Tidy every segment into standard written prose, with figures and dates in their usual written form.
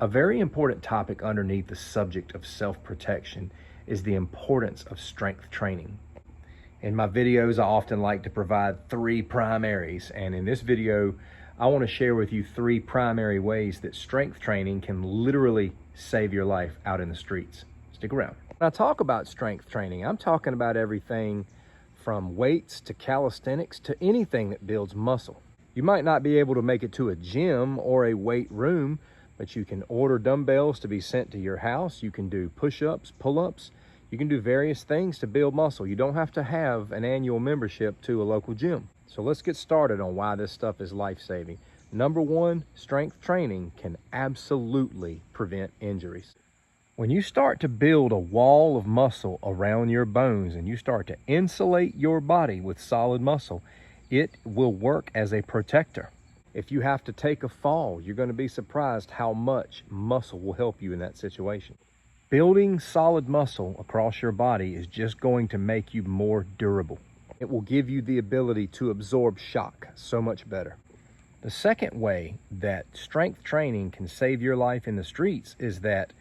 A very important topic underneath the subject of self-protection is the importance of strength training. In my videos, I often like to provide three primaries, and in this video, I want to share with you three primary ways that strength training can literally save your life out in the streets. Stick around. When I talk about strength training, I'm talking about everything from weights to calisthenics to anything that builds muscle. You might not be able to make it to a gym or a weight room, but you can order dumbbells to be sent to your house. You can do push-ups, pull-ups. You can do various things to build muscle. You don't have to have an annual membership to a local gym. So let's get started on why this stuff is life-saving. Number one, strength training can absolutely prevent injuries. When you start to build a wall of muscle around your bones and you start to insulate your body with solid muscle, it will work as a protector. If you have to take a fall, you're going to be surprised how much muscle will help you in that situation. Building solid muscle across your body is just going to make you more durable. It will give you the ability to absorb shock so much better. The second way that strength training can save your life in the streets is that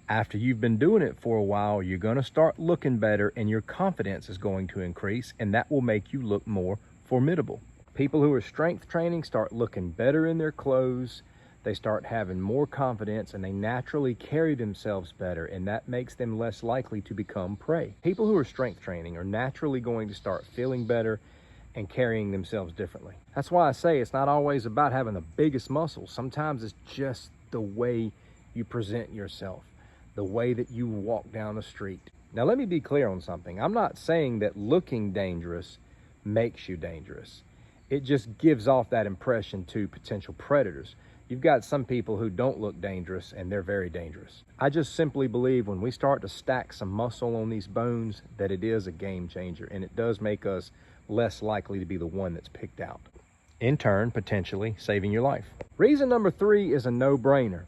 after you've been doing it for a while, you're going to start looking better and your confidence is going to increase, and that will make you look more formidable. People who are strength training start looking better in their clothes, they start having more confidence, and they naturally carry themselves better, and that makes them less likely to become prey. People who are strength training are naturally going to start feeling better and carrying themselves differently. That's why I say it's not always about having the biggest muscles. Sometimes it's just the way you present yourself, the way that you walk down the street. Now let me be clear on something. I'm not saying that looking dangerous makes you dangerous. It just gives off that impression to potential predators. You've got some people who don't look dangerous and they're very dangerous. I just simply believe when we start to stack some muscle on these bones that it is a game changer, and it does make us less likely to be the one that's picked out. In turn, potentially saving your life. Reason number three is a no-brainer.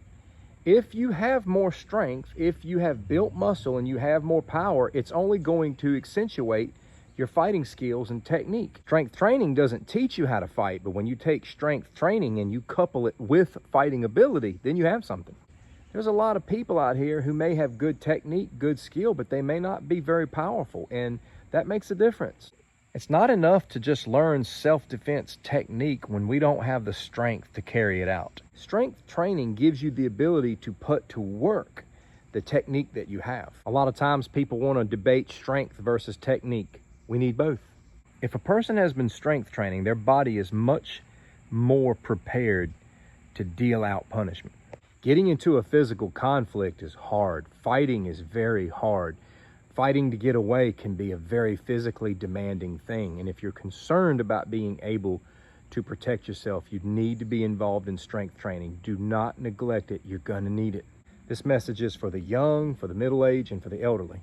If you have more strength, if you have built muscle and you have more power, it's only going to accentuate your fighting skills and technique. Strength training doesn't teach you how to fight, but when you take strength training and you couple it with fighting ability, then you have something. There's a lot of people out here who may have good technique, good skill, but they may not be very powerful, and that makes a difference. It's not enough to just learn self-defense technique when we don't have the strength to carry it out. Strength training gives you the ability to put to work the technique that you have. A lot of times people want to debate strength versus technique. We need both. If a person has been strength training, their body is much more prepared to deal out punishment. Getting into a physical conflict is hard. Fighting is very hard. Fighting to get away can be a very physically demanding thing. And if you're concerned about being able to protect yourself, you need to be involved in strength training. Do not neglect it. You're going to need it. This message is for the young, for the middle-aged, and for the elderly.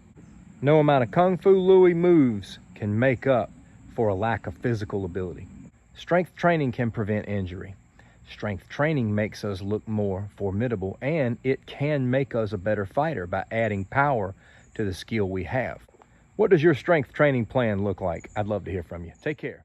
No amount of Kung Fu Louie moves can make up for a lack of physical ability. Strength training can prevent injury. Strength training makes us look more formidable, and it can make us a better fighter by adding power to the skill we have. What does your strength training plan look like? I'd love to hear from you. Take care.